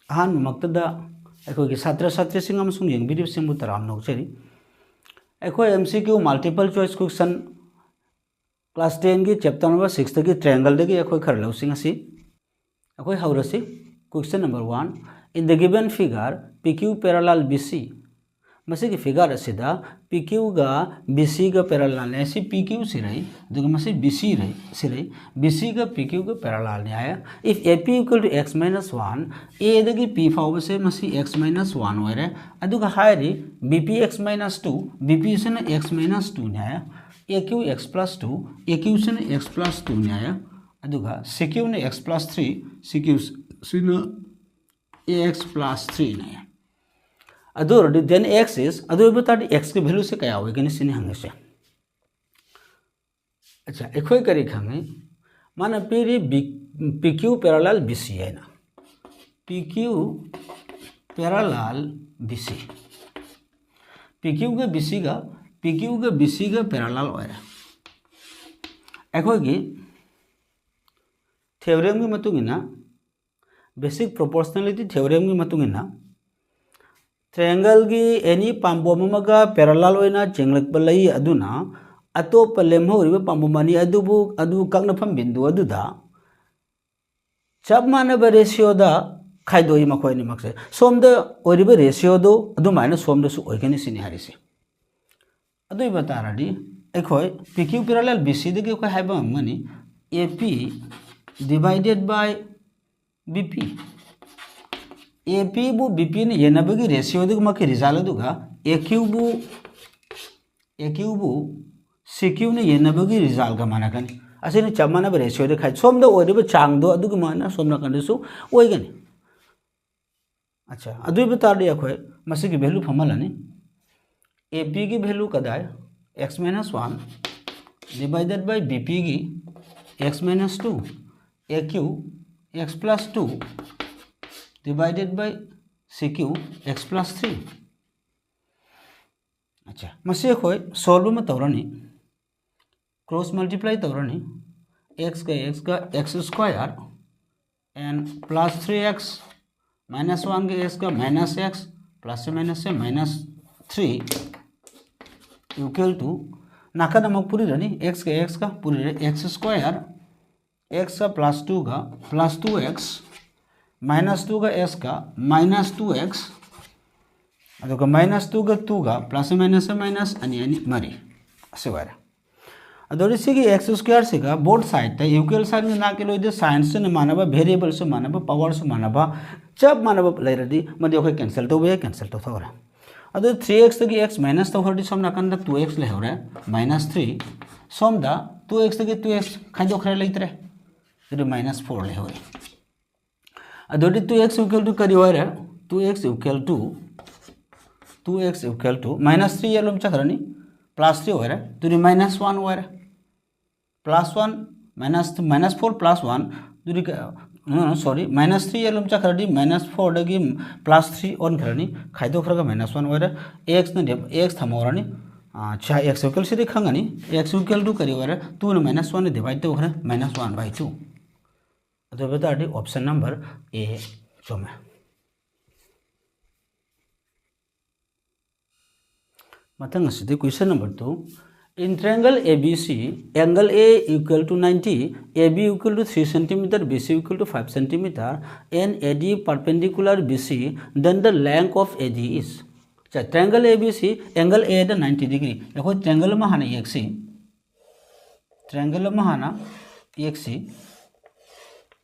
अहानमक्तदा अखोई छात्र छात्री सिंह अमसुंग यंगबिदियो सिंह तराम नौचरी अखोई MCQ multiple choice question class 10 की चैप्टर नंबर 6 की ट्रायंगल दगी अखोई खर लौसिंग असी अखोई हौरसी question number 1 in the given figure PQ parallel BC मसी की फिगर असिदा PQ गा BC गा पैरेलल ने सी PQ सिरई दुगा मसी BC रही सिरई BC गा PQ गा पैरेलल ने आया if AP equal to x minus 1 A दगी P फाव से मसी x minus 1 होरे अदुगा हायरी BP x minus 2 BP से न x minus 2 ने आया AQ x plus 2 AQ से न x plus 2 ने आया अदुगा CQ ने x plus 3 CQ से न AX plus 3 ने आया अदुर देन x is अदुर बताड़ी x के वैल्यू से क्या होगा नि सिने हंगे से अच्छा एखोई करी खंगे माना पेरी PQ पैरेलल BC है ना PQ पैरेलल BC PQ का BC का पैरेलल हो रहा एखोई की थ्योरम की मतुंगिना बेसिक प्रोपोर्शनलिटी थ्योरम की मतुंगिना ट्रायंगल की एनी पाम्बोम अमगा पैरेलल होइना चेंगलकप लई अदुना अतोप लेमहौरिबा पाम्बोमानी अदुबु अदु कक्नफम बिंदु अदुदा चब मानब रेशियो दा खाइदोई मखोइनि मक्से सोमदा ओरिबा रेशियो दो अदु माइनस सोमदा सु ओइगनि सिनि हारिसे अदुइ बतारादि एखोय PQ पैरेलल BC दगे को हाइबा मनी AP divided by BP AP बु BP ने येनबगी रेशियो दग मके रिजल्ट दुगा AQ बु CQ ने येनबगी रिजल्ट का माना कनी असेनि चमाना ब रेशियो दे खाइ सोमदा ओरिबा चांग दो अदुग माना सोमना कनसु ओइगनी अच्छा अदुइ बतादि अखोय मसे की वैल्यू फमलानी AP की वैल्यू कदाय x minus 1 divided by BP की x minus 2 AQ x plus 2 divided by CQ x plus 3 अच्छा मसे खोय सॉल्व में तौरनी क्रॉस मल्टीप्लाई तौरनी x का x square and plus 3x minus 1 के x का माइनस x प्लस से माइनस 3 इक्वल टू नाका नमक पूरी रहनी x का पूरी रहे x स्क्वायर x का प्लस 2 का प्लस 2x माइनस 2 का s का माइनस 2x अदुगा माइनस 2 का 2 का प्लस माइनस अनि मरी असे वारा अदोरी सिगी x स्क्वायर सिगा बोथ साइड ता इक्वल साइड ना के लोइदे साइंस से मानबा वेरिएबल से मानबा पावर से मानबा जब मानबा लेरदी मदे ओखे कैंसिल तो बे कैंसिल तो थोरा अदो 3x तगी x माइनस तो हरदी सम नाकन 2x ले होरे माइनस 3 सम दा 2x तगी 2x खाइदो खरे लेतरे इदे माइनस 4 ले होरे अदोडी 2x इक्वल टू करी होरे 2x इक्वल टू माइनस 3 येलुम चखरनी प्लस 3 होरे दुरी माइनस 1 होरे प्लस 1 माइनस 4 प्लस 1 दुरी सॉरी माइनस 3 येलुम चखरदी माइनस 4 दगी प्लस 3 ऑन खरनी खाइदो खरगा माइनस 1 होरे x न x थमोरनी अच्छा x इक्वल से दिखंगनी x इक्वल टू करी होरे 2 न माइनस 1 ने डिवाइड तो होरे माइनस 1/2 तो बता दी ऑप्शन नंबर ए चुमे मथंग से question number 2 in triangle ABC angle A equal to 90 AB equal to 3 centimetre BC equal to 5 centimetre and AD perpendicular BC then the length of AD is triangle ABC angle A the 90 degree देखो triangle में हाना XC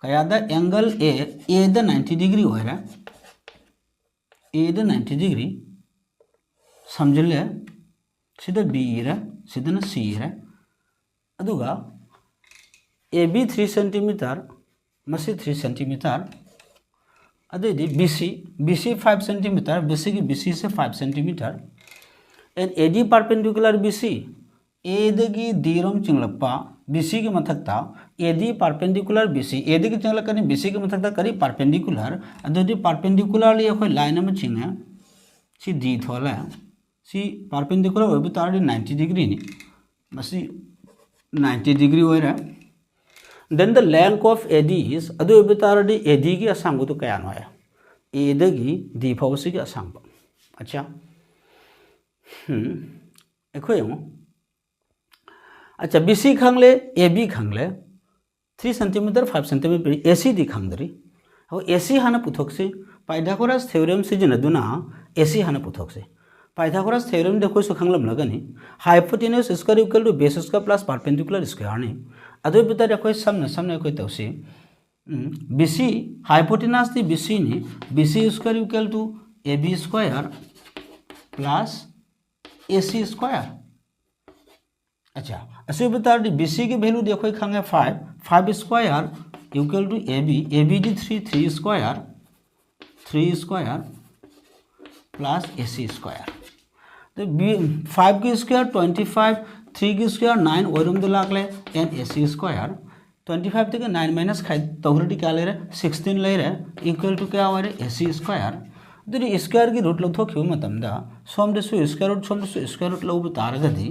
कयादा angle A the 90 degree हो रहा A the 90 degree समझ ले सीधा B रे सीधा ना C रे अदुगा AB 3 सेंटीमीटर मसी 3 सेंटीमीटर अदे BC 5 सेंटीमीटर BC से 5 centimetre and AD perpendicular BC A दगी दीरम चिंगलप्पा BC के मथकता AD परपेंडिकुलर BC AD के चिंगलक करी BC के मथकता करी परपेंडिकुलर अदोदी परपेंडिकुलर लिए कोई लाइन में चिंगे सी दी थोला सी परपेंडिकुलर हो भी तारी 90 डिग्री नहीं मसी 90 डिग्री हो रहा then the length of AD is अदो भी तारी AD की असांगो तो क्या नया एदगी डी फाउसी के असंग अच्छा एखो यमो अच्छा BC खांगले AB खांगले 3 सेंटीमीटर 5 सेंटीमीटर AC दी खांगदरी अब AC हाना पुथोक्से पाइथागोरस थ्योरम सिजनदुना AC हाना पुथोक्से पाइथागोरस थ्योरम देखो सो खांगलम लगनी hypotenuse square equal to base square plus perpendicular square ने अदो बिता देखो सामने कोई तौसी BC हाइपोटेन्यूज दी BC ने BC square equal to AB square plus AC square अच्छा ऐसे बता दी BC की वैल्यू देखो खांगे 5 स्क्वायर इक्वल टू AB दी 3 स्क्वायर प्लस AC स्क्वायर तो 5 की स्क्वायर 25 3 की स्क्वायर 9 और दो लाख ले एन AC स्क्वायर 25 तक 9 माइनस खाई तौरटी क्या ले रहे 16 ले रहे इक्वल टू क्या हो रहे AC स्क्वायर तो स्क्वायर की रूट लौथोक्खिबा मतमदा सोमदसु स्क्वायर रूट सोमदसु स्क्वायर रूट लौब तारगदी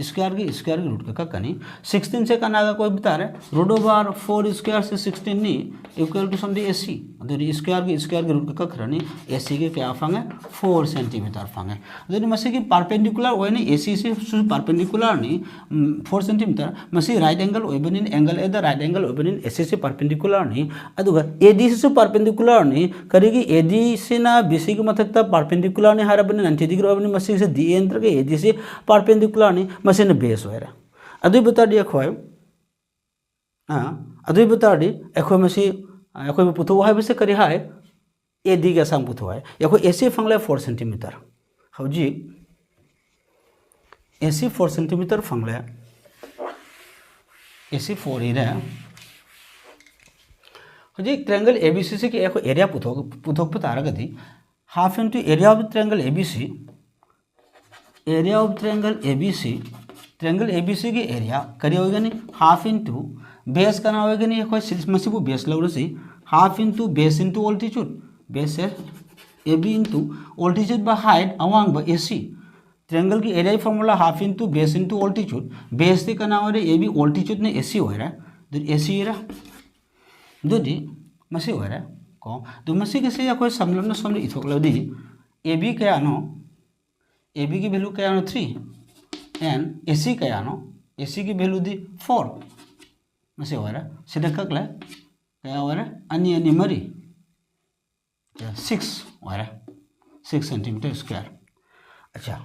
स्क्वायर की रूट का कनी 16 से कनागा कोई बता रहे रूट ओवर 4 स्क्वायर से 16 नी इक्वल टू समझे AC अदर स्क्वायर की रूट का कखरनी AC के क्या फांगे 4 सेंटीमीटर फांगे अदर मसे की परपेंडिकुलर ओय ने AC से परपेंडिकुलर नी 4 सेंटीमीटर मसे राइट एंगल ओबनिन angle at the right angle ओबनिन AC से परपेंडिकुलर नी अदुगा AD से परपेंडिकुलर नी करिगी AD से ना BC के मथकता परपेंडिकुलर ने हारबने 90 डिग्री ओबनिन मसे से D एंटर के AD से परपेंडिकुलर नी मशीन बेस होरा अदुई बता दी अखोय अदुई बता दी अखोय मसी अखोय पुथो हाय बसे करी हाय AD के संग पुथो हाय अखोय AC फंगले 4 सेंटीमीटर हौजी AC 4 सेंटीमीटर फंगले AC 4 इरे हौजी ट्रायंगल ABCC के अखोय एरिया पुथो पतारगदी half into area of triangle ABC area of triangle ABC की एरिया करी होगा नहीं हाफ इनटू बेस करना होगा नहीं कोई मसीबू बेस लग रही half into base into altitude base है AB इनटू ऑल्टीट्यूड बा हाइट अवांग बा AC ट्रायंगल की area formula half into base into altitude base से करना हो रहा AB ऑल्टीट्यूड ने AC हो रहा है AC रहा दूधी मसी हो रहा है को तो मसी कैसे या कोई समलम न समले इथोकला दी AB क्या नो AB की वैल्यू क्या नो 3 एंड AC क्या नो AC की वैल्यू दी 4 मसे हो रहा सीधा ककला क्या हो रहा अन्य मरी 6 हो रहा 6 सेंटीमीटर स्क्वायर अच्छा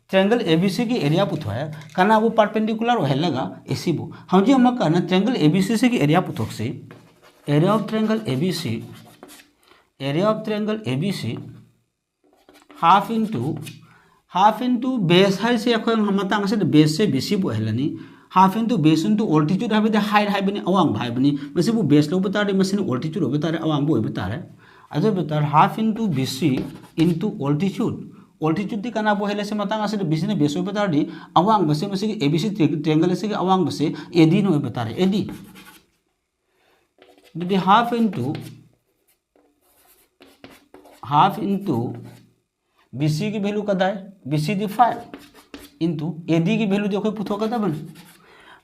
ट्रायंगल ABC की एरिया पुथो है करना वो परपेंडिकुलर है लगा AC वो हम जी हम करना ट्रायंगल ABC से की एरिया पुथोक से area of triangle ABC half into base high से अखोय हम से बेस से BC बो हेलनी half into base into altitude है हाइट है अवांग है मसीबू बेस लो बता रहे मसीन ऑल्टीट्यूड हो बता रहे अवांग बो बता रहे अदो बता half into BC into altitude दी कना बो हेले से से BC ने बेस हो बता रही अवांग बसे मसी ABC ट्रायंगल से अवांग बसे AD नो बता रहे AD दे हाफ इनटू BC की वैल्यू कदा है BC दी 5 इंटू AD की वैल्यू देखो पुथो कदा बन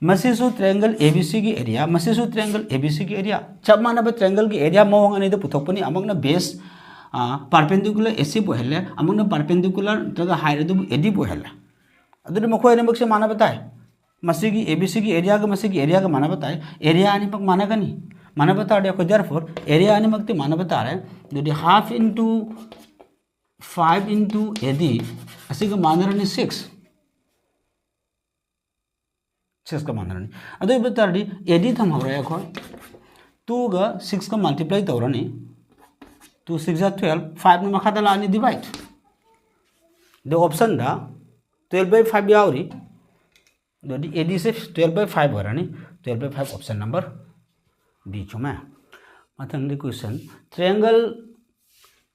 मसीसु ट्रायंगल ABC की एरिया मसीसु ट्रायंगल ABC की एरिया चब मानब ट्रायंगल की एरिया मवंग अने पुथोपनी अमगना बेस परपेंडिकुलर AC बो हेले अमगना परपेंडिकुलर तगा हाइट दु AD बो हेले अदुर मखो एने बक्से माना बताए मसी की ABC की एरिया का मसी की एरिया का माना बताए एरिया आने पक माना गनी माना बता देखो देयरफॉर एरिया आने मक्ति माना बता रहे जो हाफ इनटू 5 इंटू AD असी का मान रही 6 का मान रही अदो बता रही AD थम हो रहा है खोल 2 का 6 का मल्टीप्लाई तो रही 2 6 12 5 में मखा दला डिवाइड द ऑप्शन दा 12/5 यावरी दो AD से 12/5 हो रहा 12/5 ऑप्शन नंबर डी चुमे मथंग question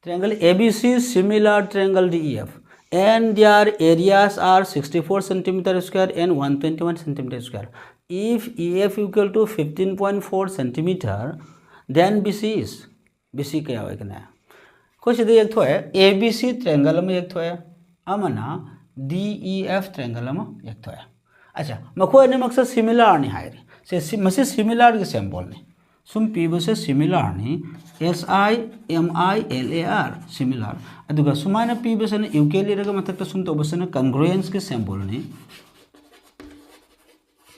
Triangle ABC similar triangle DEF and their areas are 64 centimeter square and 121 centimeter square. If EF equal to 15.4 centimeter, then BC क्या होगा ना? कुछ इधर एक तो है ABC triangle में एक तो है, अमना DEF triangle में एक तो है. अच्छा, मखो ने मकसद similar नहीं है रे, से मसे similar के सेम बोलने. सुम पीबसे सिमिलर नि SIMILAR सिमिलर अदुगा सुमाइना पीबसे यूकेलिरगा मथक्ता सुम तोबसना कंग्रुएंस के सैंपल नि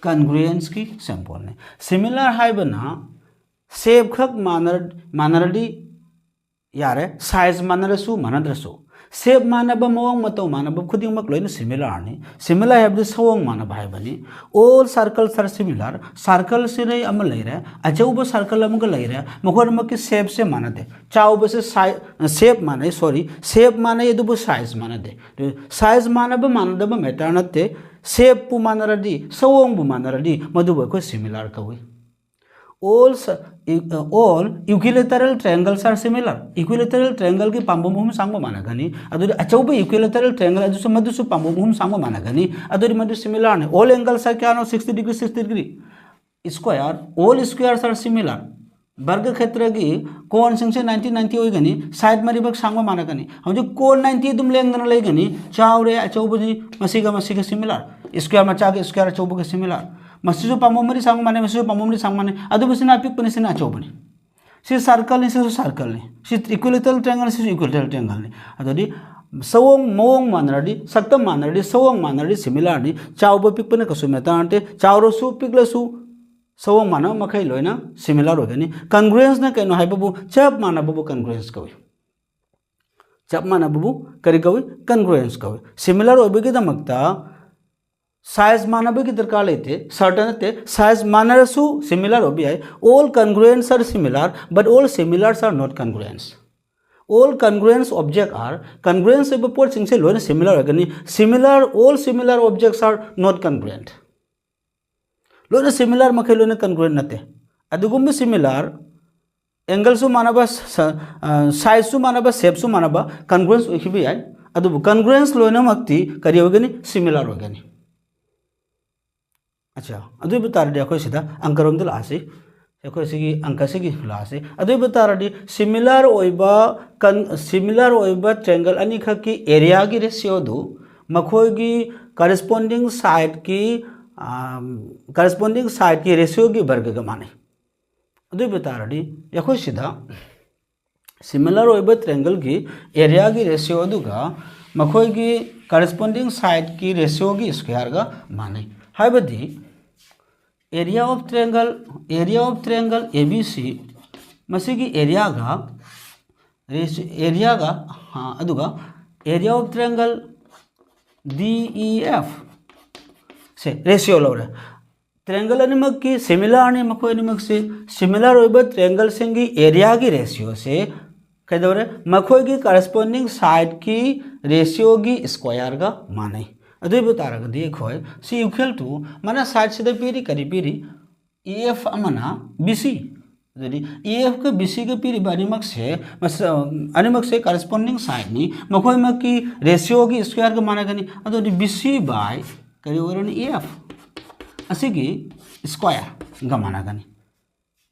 कंग्रुएंस की सैंपल ने सिमिलर हाइबना सेब खक मानरदी यारे साइज मानरसु मानद्रसु सेब मानब मवंग मतौ मानब खुदिंगमक लोइन सिमिलर नि सिमिलर हैब द सवंग मानब हाइबनी all circles are similar circle से रे अम लैरे अचौब सर्कल अमक लैरे मखोर मक सेब से मानदे चाउब से सेब माने सॉरी सेब माने यदुब साइज मानदे साइज मानब मानदब मैटर नते सेब पु मानरदी सवंग बु मानरदी मधुब को सिमिलर कवि all equilateral triangles are similar equilateral triangle की पांबो मुहम सांगो मानगनी अदुरी अचौब equilateral triangle अदुसु मधुसु पांबो मुहम सांगो मानगनी अदुरी मधु similar ने all angles are क्या no 60 degree square all squares are similar वर्ग क्षेत्र की कोण संख्या 90 होइगनी साइड मरिबक सांगो मानगनी हम जो कोण 90 दुम लेंगन लेगनी चावरे अचौबजी मसीगा सिमिलर स्क्वायर मचा के स्क्वायर अचौब के सिमिलर मसीजो पामोमरी सांग माने मसीजो पामोमरी सांग माने अदुबसिना पिकपनि सिना अचौबनी सि सर्कल नि सि सर्कल नि सि इक्विलेटरल ट्रायंगल सि इक्विलेटरल ट्रायंगल नि अदुदी सवंग मोंग मानरदी सक्तम मानरदी सवंग मानरदी सिमिलर नि चावबो पिकपने कसु मेतांटे चावरोसु पिकलसु सवंग मानव मखै लोइना सिमिलर होगनी कंग्रुएंस न कैनो हाइबबु चप मानबबु कंग्रुएंस कवि चप मानबबु करि कवि कंग्रुएंस कवि सिमिलर होबेगे दमकता साइज मानब की दरकार लेते सर्टन थे साइज मानरसु सिमिलर हो भी है all congruence are similar but all similars are not congruence all congruence object are congruence से पोर सिंग से लोन सिमिलर होगनी similar all similar objects are not congruent लोन सिमिलर मखे लोन कंग्रुएंट नते अदुगुम सिमिलर एंगल सु मानब साइज सु मानब शेप सु मानब कंग्रुएंस ओखि भी है अदु कंग्रुएंस लोन मक्ति करी होगनी सिमिलर होगनी अच्छा अदुई बतारदी अखोय सिदा अंकरोम लासे अखोय सिगी अंक सिगी लासे अदुई बतारदी सिमिलर ओइबा ट्रायंगल अनी खकी एरिया की रेशियो दु मखोय की करस्पोंडिंग साइड की रेशियो की वर्ग का माने अदुई बतारदी अखोय सिदा सिमिलर ओइबा ट्रायंगल की एरिया की रेशियो दुगा मखोय की करस्पोंडिंग साइड की रेशियो की स्क्वायर का माने हाइबदी एरिया ऑफ ट्रायंगल ABC मसीगी एरिया का हाँ अदुगा एरिया ऑफ ट्रायंगल DEF से रेशियो लौरे ट्रायंगल अनिमक की सिमिलर ने मको अनिमक से सिमिलर होइबा ट्रायंगल सेंगी एरिया की रेशियो से कदौरे मखोय की करस्पोंडिंग साइड की रेशियो की स्क्वायर का माने अदुई बतारगदी अखोय सी इक्वल टू माना साइड से पीरी करी पीरी EF अमना BC यदि EF के BC के पीरी अनिमक से करस्पोंडिंग साइड नि मखोय मक की रेशियो की स्क्वायर का माना गनी अदुई BC बाय करी ओरन EF असिगी स्क्वायर गा माना गनी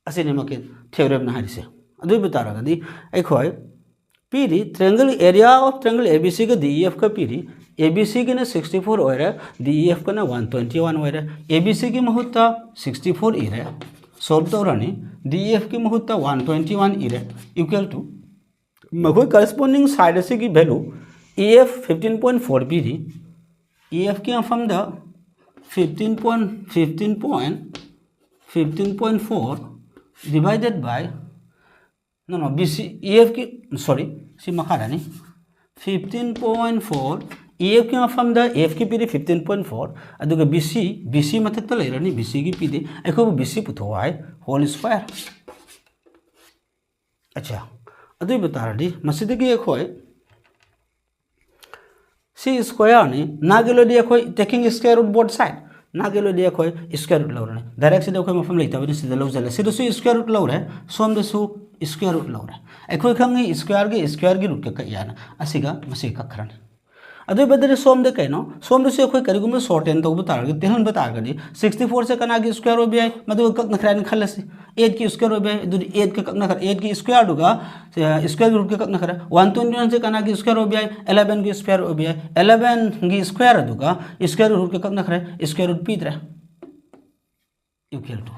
असिने मके थ्योरम ना हरिसे अदुई बतारगदी अखोय पीरी triangle area of triangle ABC के DEF का पीरी ABC की 64 हो रहा है DEF का 121 हो रहा है ABC की मुहूर्त 64 ई रहा है सोल्व तो रानी DEF की मुहूर्त 121 ई रहा है इक्वल टू मखोय करस्पोंडिंग साइड से की वैल्यू EF 15.4 पी रही EF की from the 15.4 divided by no BC EF की सॉरी सी मखा नहीं 15.4 EF की मफम द F की पीरी 15.4 अदुगा BC मथक लेरनी BC की पीदी अखो BC पुथोआ है होल स्क्वायर अच्छा अदुई बतारदी मसिद की अखो सी स्क्वायर ने नागेलोदी अखो taking square root both side नागेलोदी अखो स्क्वायर रूट लौरने डायरेक्ट सिदा अखो मफम लेताबनी सिदा लौजले सिदसु स्क्वायर रूट लौरे सोमदसु स्क्वायर रूट लौरे अखो खंगी स्क्वायर की रूट का याना असिगा मसी कखरन अदुई बदरे सोमदे कैनो सोमदसु अखो करिगुम शॉर्टेन तो बतारगे तेहन बतारगदी 64 से कना की स्क्वायर हो बियाय मदु कक नखरान खलसे 8 की स्क्वायर हो बियाय दुरी 8 के कक नखर 8 की स्क्वायर दुगा स्क्वायर रूट के कक नखर 121 से कना की स्क्वायर हो बियाय 11 की स्क्वायर हो बियाय 11 की स्क्वायर दुगा स्क्वायर रूट के कक नखर स्क्वायर रूट पीतरा इक्वल टू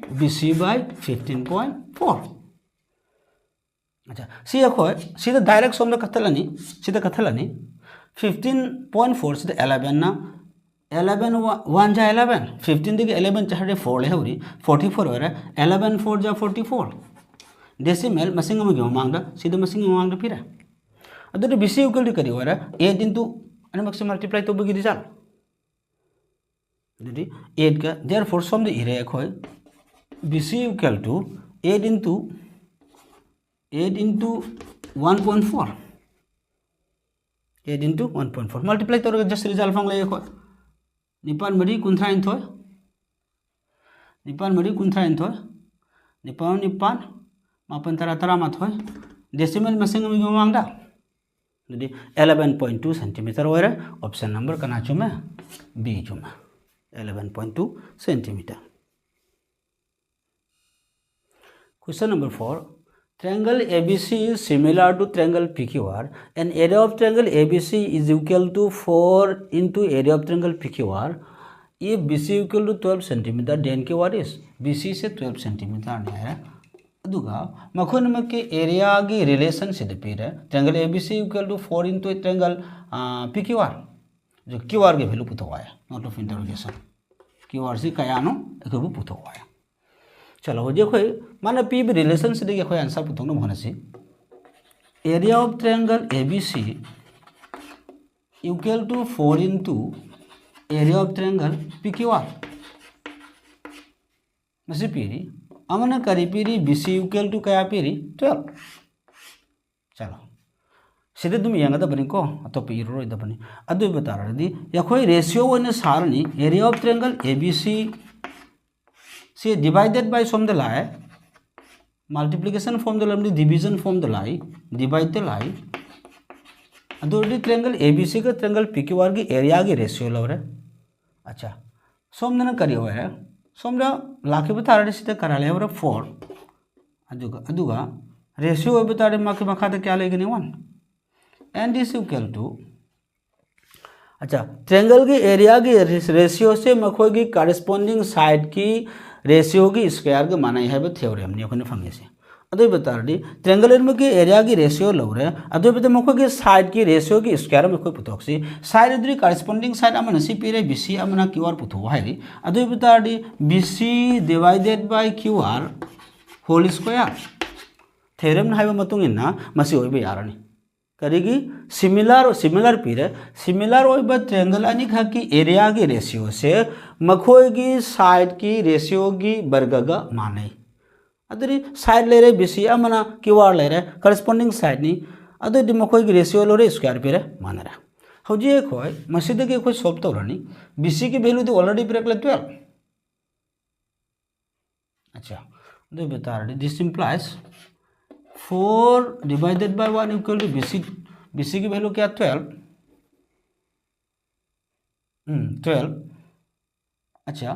BC by 15.4 अच्छा सी अखोय सीधा डायरेक्ट सोमदा कथलनी सीधा कथलनी 15.4 सीधा 11 ना 11 1 जा 11 15 दिगे 11 चाहे 4 ले हवरी 44 हो रहा 11 4 जा 44 डेसिमल मसिंग में क्यों मांगदा सीधा मसिंग में मांगदा फिर अदर BC इक्वल टू करी हो रहा 8 इनटू अने मक्स मल्टीप्लाई तो बगी रिजल्ट दीदी 8 का देयरफॉर सम द इरे अखोय BC equal to 8 into 1.4 8 into 1.4 multiply तो जस्ट रिजल्ट फंग ले को निपान मरी कुंथ्रा इंथोय निपान मरी कुंथ्रा इंथोय निपान मापन तरा तरा माथोय डेसिमल मसिंग में मांगदा दीदी 11.2 सेंटीमीटर हो रहा ऑप्शन नंबर कना चुमे बी चुमे 11.2 centimetre question number 4 Triangle ABC is similar to triangle PQR and area of triangle ABC is equal to 4 into area of triangle PQR. If BC equal to 12 cm, then QR is BC से 12 cm है अदुगा मखोन में के area की relation से दिपी रहे triangle ABC equal to 4 into triangle PQR जो QR के value पुतो आया नोट ऑफ इंटरोगेशन QR से क्या नो एक वो पुतो आया चलो हो देखो माने पी भी रिलेशन से देखिए कोई आंसर पुतो ना होने से area of triangle ABC equal to 4 into area of triangle PQR मसे पीरी अमने करी पीरी BC इक्वल टू क्या पीरी 12 चलो सीधे तुम यंगा दा बनी को तो पीरो इधर बनी अदु बता रहा दी या कोई रेशियो वन सारनी एरिया ऑफ ट्रायंगल ABC से डिवाइडेड बाय सम द लाई मल्टीप्लिकेशन फॉर्म द लाई डिवीजन फॉर्म द लाई डिवाइड द लाई अदोडी ट्रायंगल ABC का ट्रायंगल PQR की एरिया की रेशियो लव रहे अच्छा सम दना करी हुआ है सम दा लाके बता रहे सीधे करा ले और 4 अदुगा रेशियो बता रहे माके मखा द क्या लेगे 1 एंड इज इक्वल टू अच्छा ट्रायंगल की एरिया की रेशियो से मखोई की कॉरेस्पॉन्डिंग साइड की रेशियो की स्क्वायर के माना है थ्योरम ने अपन फंगे से अदो बता रही ट्रायंगल में की एरिया की रेशियो लो रहे अदो बता मखो की साइड की रेशियो की स्क्वायर में कोई पुतोक्सी साइड इधर कॉरेस्पॉन्डिंग साइड अमन सी पी रे BC अमना QR पुतो है अदो बता रही BC divided by QR whole square theorem ना है मतुंग इन्ना मसी होई बे यारनी करेगी सिमिलर पीरे सिमिलर होइबा ट्रायंगल अनी खा की एरिया की रेशियो से मखोई की साइड की रेशियो की वर्गगा माने अदरी साइड ले रहे BC अमना QR ले रहे करस्पॉन्डिंग साइड नी अदरी मखोई की रेशियो लो रे स्क्वायर पीरे माने रहा हौजी एक होय मसीदे के कोई सॉल्व तो रनी BC की वैल्यू तो ऑलरेडी पीरे 12 अच्छा तो बता रही this implies 4 divided by 1 equal to BC की वैल्यू क्या 12 अच्छा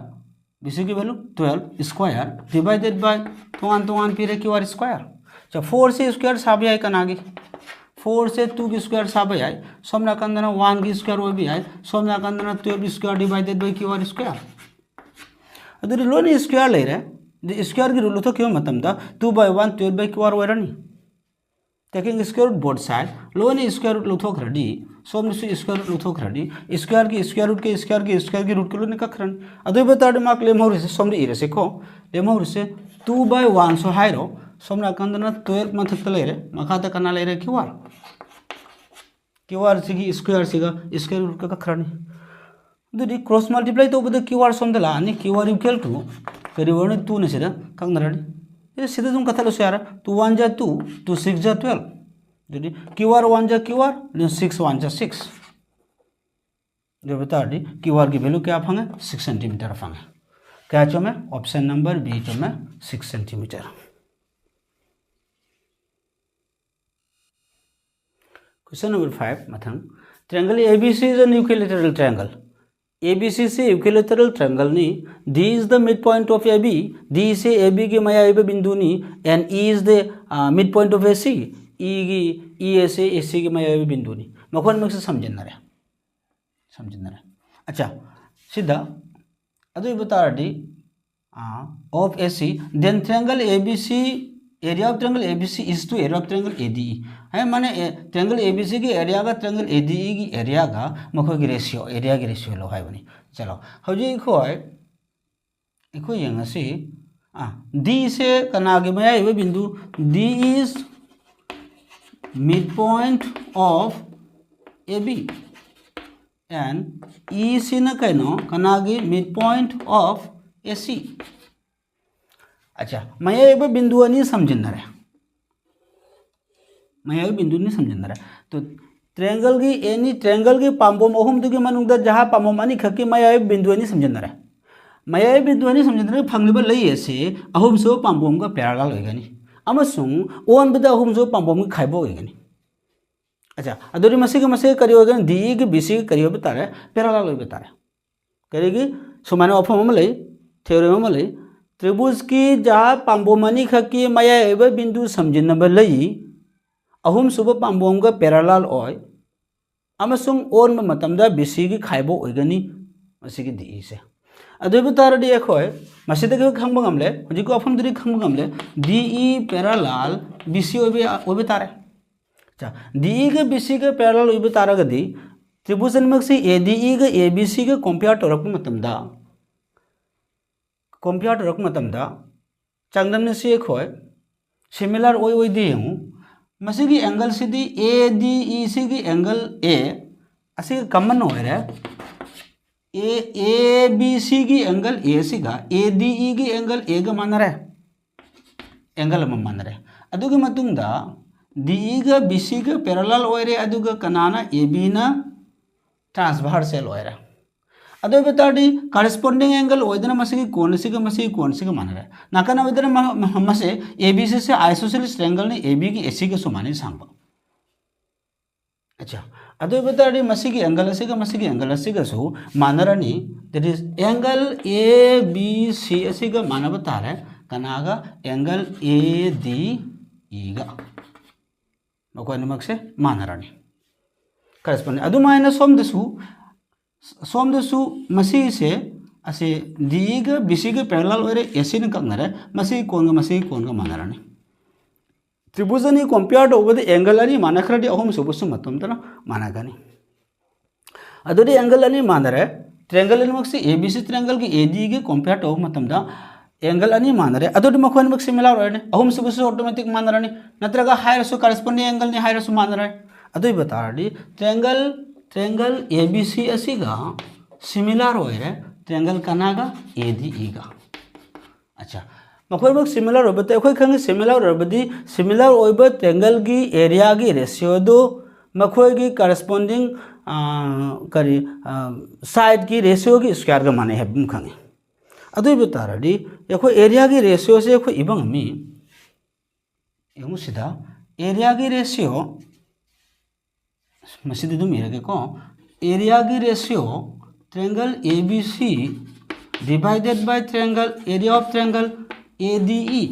BC की वैल्यू 12 स्क्वायर डिवाइडेड बाय तो 1 फिर QR स्क्वायर अच्छा 4 से स्क्वायर साबे आए कना आगे 4 से 2 की स्क्वायर साबे आए सोमना कंदना 1 की स्क्वायर वो भी आए सोमना कंदना 12 square divided by QR square other loan square ले रहे स्क्वायर की रूल तो क्यों मतलब था 2 by 1 12 by QR हो रही taking square root both side लोन स्क्वायर रूट लुथोक रेडी सोम से स्क्वायर रूट लुथोक रेडी स्क्वायर की स्क्वायर रूट के स्क्वायर की रूट के लोन कखरन अदो बता दे माक लेम होर से सोम रे से को लेम होर से 2 by 1 सो हाइरो सोम ना कंदना 12 मथक ले रे मखा त कना ले रे QR से की स्क्वायर सेगा स्क्वायर रूट का कखरन दो क्रॉस मल्टीप्लाई तो बदे QR सोम दला नि QR इक्वल टू करीबन 2 ने सीधा कंगना रेडी ये सीधे तुम कथा लो यार 2 1 जा 2 2 6 जा 12 jadi QR 1 जा QR 6 1 जा 6 जो बता दी QR की वैल्यू क्या फंगे 6 सेंटीमीटर फंगे क्या चो में ऑप्शन नंबर बी चो में 6 सेंटीमीटर क्वेश्चन नंबर 5 मथंग triangle ABC is an equilateral triangle ABC से इक्विलैटरल ट्रायंगल नी D is the mid point of AB D से AB के मया AB बिंदु नी and E is the mid point of AC E की E से AC के मया AB बिंदु नी मखोन में से समझना रहे अच्छा सीधा अदो बता रही of AC, then triangle ABC, area of triangle ABC is to area of triangle ADE है माने triangle ABC की area का triangle ADE की area का मखों की ratio area की ratio लो है बनी चलो हौजी इको यंग से D से कनागे में आए वो बिंदु D is midpoint of AB and E से न कहनो कनागे midpoint of AC अच्छा मैं बिंदु नहीं समझना है तो ट्रायंगल की एनी ट्रायंगल की पाम्बोम अहुम दुगी मनुंगदा जहाँ पाम्बोम अनी खकी मैं बिंदु नहीं समझना है मैं बिंदु नहीं समझना फंगलिबा लई से अहुम सो पाम्बोम का पैरेलल होइगनी अमसुंग ओन बदा अहुम सो पाम्बोम की खाइबो होइगनी अच्छा अदोरी मसे करी होइगन डी की बीसी करी हो बतारे पैरेलल हो बतारे करेगी सुमाने अफम लई थ्योरम में लई त्रिभुज की जहाँ पाम्बोमनी खकी मया बिंदु समझनब लई अहुम सुब पाम्बोम का पैरेलल ओय अमसुंग ओन मतमदा बीसी की खाइबो ओइगनी मसिगी डी से अदुबु तारडी एखोय मसिदे खंग गमले हजिको अफम दुरी खंग गमले डी ई पैरेलल बीसी ओबे तारे अच्छा डी ई के बीसी के पैरेलल ओबे तारगदी त्रिभुज मक्सी एडीई के एबीसी के कंपेयर तौरक मतमदा कंपेयर तौरक मतमदा चांगदम से एखोय सिमिलर ओय दे हूं मसिगी एंगल सिदी एडीई सी की एंगल ए असी कॉमन हो रे ए बी सी की एंगल ए सिगा एडीई की एंगल ए गा मान रे एंगल म मान रे अदुगी मतुंगदा डीई गा बीसी गा पैरेलल ओय रे अदुगा कनाना एबी ना ट्रांसवर्सल ओय रे अदो बताडी कॉरेस्पोंडिंग एंगल ओदना मसिगी कोण सिगा मान रे नाकना ओदना मसे एबीसी से आइसोसेलेस ट्रायंगल ने एबी की एसी के समान सांगबा अच्छा अदो बताडी मसिगी एंगल असिगा सो मानरनी that is angle A B C असिगा मानब तारे कनागा एंगल ए डी ई गा मको नमक से मानरनी कॉरेस्पोंडिंग अदु मायना सोमदसु मसी से असे डी गा बीसी के पैरेलल ओरे एसी न कगनरे मसी कोन गा मानरनी त्रिभुजनी कंपेयर ओबद एंगल अनि मानखरदी अहुम सुबसु मतमतना मानगनी अदुदी एंगल अनि मानरे ट्रायंगल नि मक्सी एबीसी ट्रायंगल की एडी के कंपेयर तो मतमदा एंगल अनि मानरे अदुदी मखोन मक्सी सिमिलर ओरने अहुम सुबसु ऑटोमेटिक मानरनी नत्रगा हायरसु कॉरेस्पोंडिंग एंगल नि हायरसु मानरे अदुई बतारदी ट्रायंगल एबीसी असिगा सिमिलर ओरे ट्रायंगल कनागा एडीई गा अच्छा मखोइबक सिमिलर ओबते अखोय खंग सिमिलर ओबदी सिमिलर ओइब ट्रायंगल की एरिया की रेशियो दो मखोय की कॉरेस्पोंडिंग करी साइड की रेशियो की स्क्वायर का माने है खंगे अदुई बतारदी अखोय एरिया की रेशियो से अखोय इबंग मी यमु सिदा एरिया की रेशियो मसिदि दुम इरगे को एरिया की ratio triangle ABC divided by triangle area of triangle ADE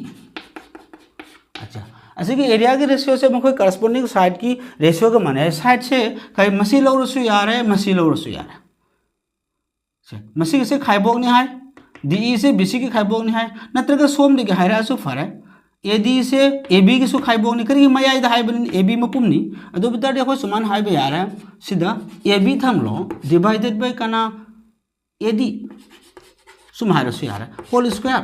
अच्छा ऐसे कि एरिया की रेशियो से कोई करस्पोंडिंग साइड की रेशियो का माने है साइड से कई मसी लौरसु यार है मसी से खाइबोग नहीं है डीई से बीसी की खाइबोग नहीं है नत्रगा सोम दिगे हायरासु फरे एडी से एबी की सु खाइबोग नहीं करी मया इदा हाइबन एबी मपुमनी अदो बिता देखो समान हाइबे यार है सीधा एबी थमलो डिवाइडेड बाय कना एडी सुम हायरासु यार होल स्क्वायर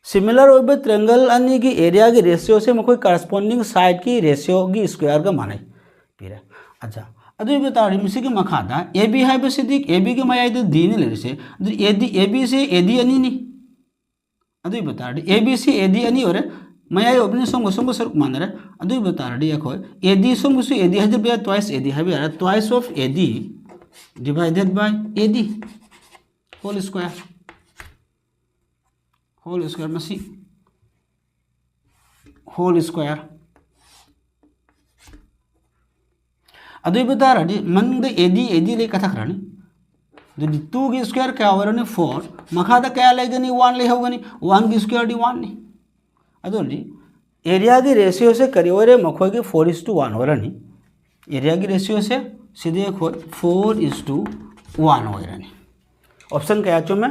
सिमिलर ओबे ट्रायंगल अनि की एरिया की रेशियो से मकोई करस्पोंडिंग साइड की रेशियो की स्क्वायर का माने पिरे अच्छा अदु बता रही मिसी के मखादा एबी हाइबे सिदी एबी के मया इदा दी ने लेसे एडी एबी से एडी अनि नी अदु बता रही एबीसी एडी अनि ओरे मया ओबने संग सर मान रे अदु बता रही अखो एडी संग सु एडी हजे बे ट्वाइस एडी हाइबे यार twice of AD divided by AD whole square मसी होल स्क्वायर अदु बता रही मन एडी ले कथा खरानी दुदी 2 की स्क्वायर क्या होरनी 4 मखादा क्या लेगनी 1 ले होगनी 1 की स्क्वायर डी 1 नी अदोली एरिया की रेशियो से करियोरे मखोय की 4:1 होरनी एरिया की रेशियो से सीधे 4:1 होरनी ऑप्शन क्या चो में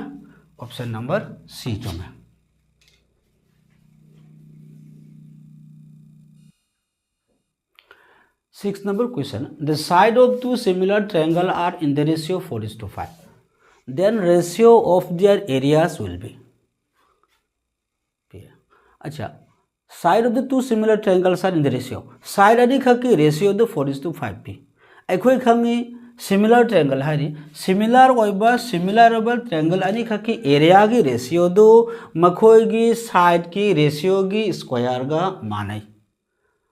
ऑप्शन नंबर सी चुमे। 6 number question. The side of two similar triangle are in the ratio 4:5. Then ratio of their areas will be. अच्छा, side of the two similar triangles are in the ratio. Side ani khaki ratio the 4:5 p. अखोई खंगी similar triangle है similar ओइबा similar triangle ani khaki area की ratio दो मखोई की side की ratio की square गा मानाई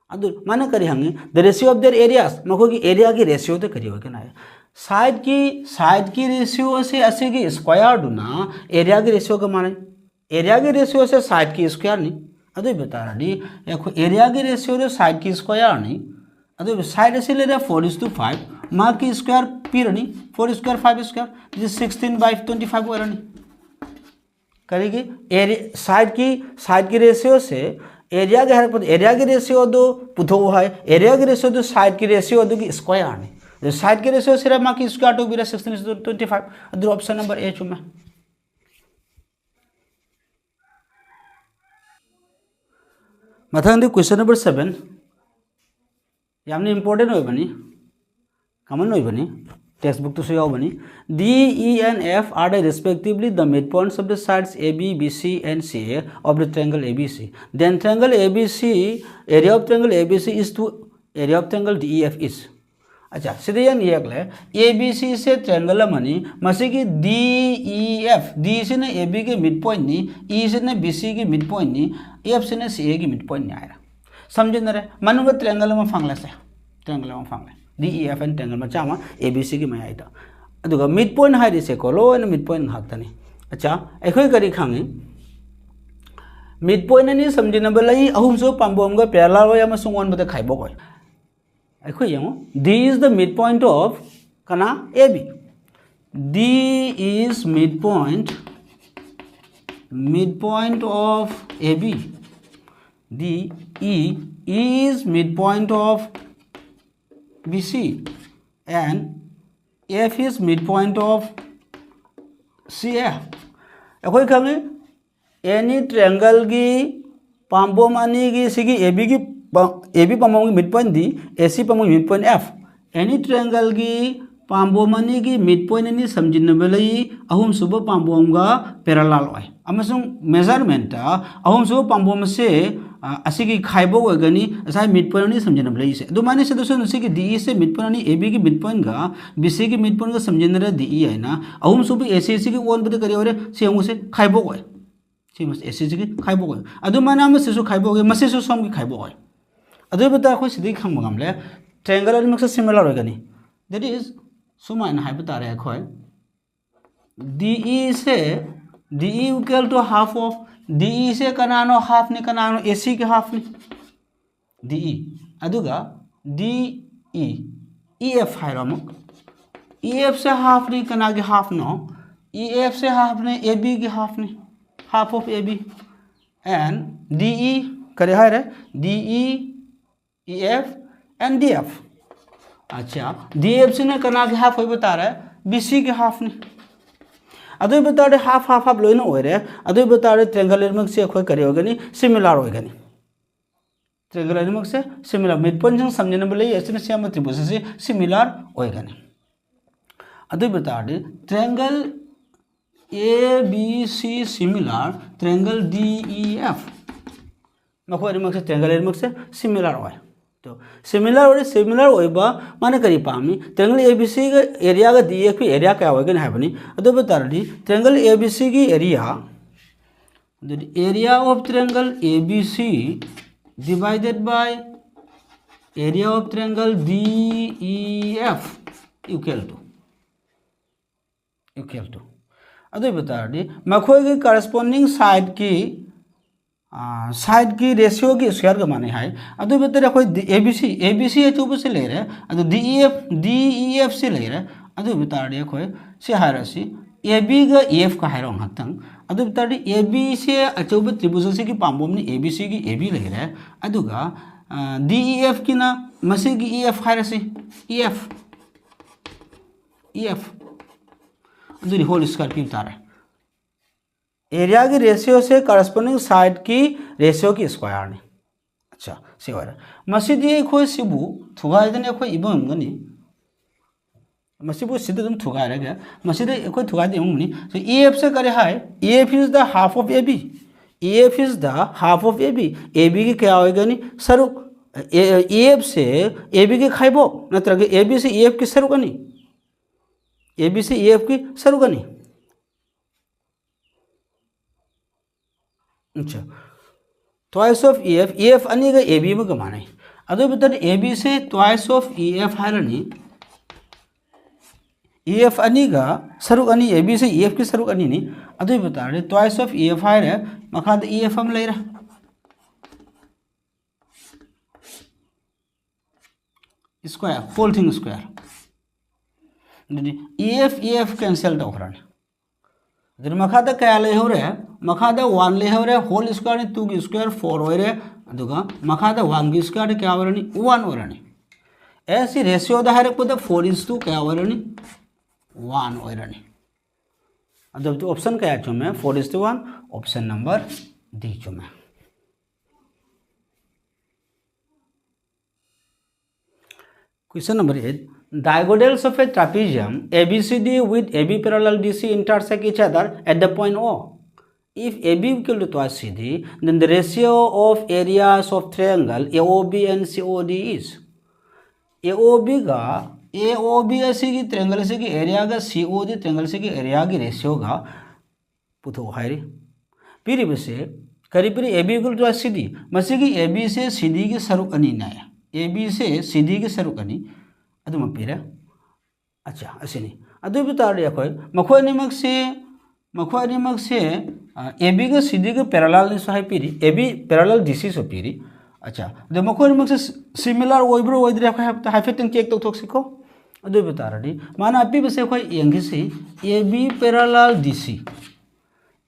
अदु माने करी हंगी the ratio of their areas मखोई की area की ratio तो करी होगा ना साइड की रेशियो से ऐसे की स्क्वायर डुना एरिया की रेशियो का माने एरिया की रेशियो से साइड की स्क्वायर नहीं अदु बता रही देखो एरिया की रेशियो से साइड की स्क्वायर नहीं अदु साइड ऐसे ले रहा 4:5 माँ की स्क्वायर पी रही 4 स्क्वायर 5 स्क्वायर जिस 16/25 हो रही करेगी साइड की रेशियो से एरिया के हर एरिया की रेशियो दो पुथो है एरिया की रेशियो दो साइड की रेशियो दो की स्क्वायर नहीं साइड के रेशियो सिर्फ माँ की स्क्वायर टू भी 16:25 अदर ऑप्शन नंबर ए चुमा मथांग क्वेश्चन नंबर 7 यामने इंपोर्टेंट होय बनी कॉमन होय बनी टेक्स्ट बुक तो से याव बनी D, E and F are the respectively the midpoints of the sides AB, BC and CA of the triangle ABC. Then triangle ABC area of triangle ABC is to area of triangle DEF is. अच्छा सीधे ये अगले ए B सी से triangle money मसी की D E F D से ने A B के mid point नहीं ई से ने बी सी के मिड पॉइंट नहीं एफ से ने सी ए की मिड पॉइंट नहीं आया समझे न रे मनु का ट्रायंगल में फांगला से ट्रायंगल में फांगला डी ई एफ एन ट्रायंगल में चामा ए बी सी की मैं आया अदुगा मिड पॉइंट हाई से कोलो एन मिड पॉइंट हाकता नहीं अच्छा एकोई करी खांगे मिड पॉइंट नहीं समझे न बलाई अहुम सो पांबोम का पैरेलल हो या मैं सुंगवन बते खाइबो कोई D is the midpoint of kana AB. D is midpoint of AB. D is midpoint of BC and F is midpoint of CA. अखोई खांगे any triangle की पांबो मानी की सिगी AB की AB पामोंगी मिड पॉइंट दी AC पामोंगी मिड पॉइंट F एनी ट्रायंगल की पामबोमनी की मिड पॉइंट एनी समझिनबलई अहुम सुब पामबोमगा पैरेलल ओय अमसुंग मेजरमेंट अहुम सुब पामबोम से असिगी खाइबो ओगनी असाई मिड पॉइंट एनी समझिनबलई से दुमाने से दोसन असिगी DE से मिड पॉइंट एनी AB की मिड पॉइंट गा BC की मिड पॉइंट गा समझिनरे DE है ना अहुम सुब AC की ओन बते करी ओरे से हम से खाइबो ओय से मस AC की खाइबो ओय अदुमाना हम से खाइबो ओय मसे सो सम की खाइबो ओय अदुई बता अखोई सिदी खंग बगमले ट्रायंगल अनिमक से सिमिलर होगनी दैट इज सुमाइन हाइब तारे अखोई DE से DE equal to half of DE से कनानो हाफ ने कनानो AC के हाफ ने DE अदुगा DE EF हाइरमक EF से हाफ ने कना के हाफ नो EF से हाफ ने AB के हाफ ने half of AB and DE करे है DE EF एंड DF अच्छा DF से ने कना के हाफ बता रहा है BC के हाफ ने अदुई बता रहे हाफ हाफ हाफ लोइन हो रहे अदुई बता रहे ट्रायंगल एलिमेंट से अखोई करे होगनी सिमिलर होगनी ट्रायंगल एलिमेंट से सिमिलर मिड पॉइंट जंग समझने बले ऐसे से हम त्रिभुज से सिमिलर होगनी अदुई बता रहे triangle ABC similar triangle DEF मखोई एलिमेंट से ट्रायंगल एलिमेंट से सिमिलर होय तो सिमिलर होइबा माने करी पामी ट्रायंगल ABC का एरिया का DEF की एरिया क्या होगा ना बनी अदो बता रही ट्रायंगल ABC की area the area of triangle ABC divided by area of triangle DEF equal to अदो बता रही मखोई की करस्पोंडिंग साइड की रेशियो की स्क्वायर का माने है अदो बेतर कोई ABC अचूब से ले रहे अदो DEF से ले रहे अदो बता रही कोई से हायरसी AB का EF का हायरो हतंग अदो बता रही AB से अचूब त्रिभुज से की पांबोम ने ABC की AB ले रहे अदुगा DEF की ना मसे की EF हायरसी EF अदो होल स्क्वायर की बता रहे एरिया की रेशियो से करस्पोंडिंग साइड की रेशियो की स्क्वायर ने अच्छा से होरे मसीदी एखोय सिबु थुगाइदने एखोय इबमगनी मसीबु सिद तुम थुगाइरगे मसीदे एखोय थुगाइदे इबमगनी सो EF से करे हाय EF is the half of AB EF is the half of AB की क्या होएगनी सरुक EF से AB की खाइबो नत्रगे AB से EF की सरुकनी AB से EF की सरुकनी अच्छा ट्वाइस ऑफ EF अनी का AB में कमाना है अदो बेटर AB से ट्वाइस ऑफ EF हारनी EF अनी का सरुक अनी AB से EF की सरुक अनी नहीं अदो बता रहे ट्वाइस ऑफ EF हारे मखाद EF हम ले रहा square whole thing square EF cancel तौरने जब मखादा क्या ले हो रहे मखादा 1 ले हो रहे होल स्क्वायर ने 2 की स्क्वायर 4 हो रहे अदुगा मखादा 1 की स्क्वायर क्या हो रही 1 हो रही ऐसी रेशियो दा है को 4:2 क्या हो रही 1 हो रही अब तो ऑप्शन क्या है में 4:1 ऑप्शन नंबर डी में question number 8 diagonals of a trapezium ABCD with AB parallel DC intersect each other at the point O. If AB equal to twice CD, then the ratio of areas of triangle AOB and COD is AOB का AOB ऐसी की triangle से की area का COD triangle से की area की ratio का पुथो है रे फिर इसे करीब AB equal to CD मसी की AB से CD की सरुक अनी ना है AB से CD की सरुक अनी अदुम पीरे अच्छा असिनी अदु बितार यखोय मखोय निमक से AB के CD के पैरेलल ने सहाय पीरी AB पैरेलल DC सो पीरी अच्छा द मखोय निमक से सिमिलर ओइब्रो ओइद्रे हाइफेटन केक तो थोक्सिको अदु बितार दी माना अपि बसे खोय यंगी से AB पैरेलल DC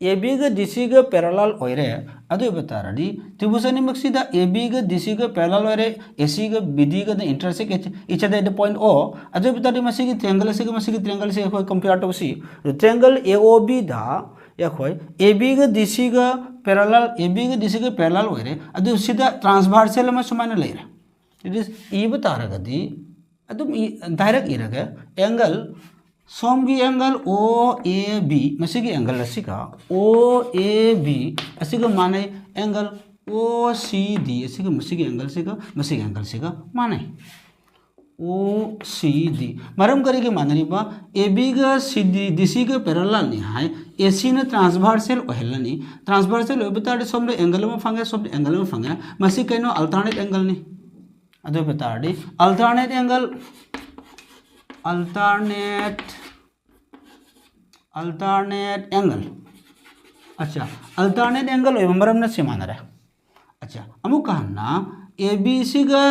AB के DC के पैरेलल ओइरे अदु बितार दी त्रिभुजनि मक्सिदा AB के DC के पैरेलल ओइरे AC के BD के intersect each other the point O अदु बितार दी मसी की ट्रायंगल से खोय कंपेयर टू सी ट्रायंगल AOB दा या खोय AB के DC के पैरेलल ओइरे अदु सिदा ट्रांसवर्सल में समान लेरे इट इज ई बितार गदी अदु डायरेक्ट इरगे एंगल सोम की एंगल OAB मसी की एंगल असी का OAB असी का माने एंगल OCD असी का मसी की एंगल से का माने OCD मरम करे के माने बा AB का CD DC के पैरेलल नहीं है AC ने ट्रांसवर्सल ओहेलनी ट्रांसवर्सल ओबतार सोम एंगल में फंगे मसी कइनो अल्टरनेट एंगल नहीं अदो बता दी अल्टरनेट एंगल अच्छा अल्टरनेट एंगल मरम से मान रहा अच्छा अमुक कहना ABC का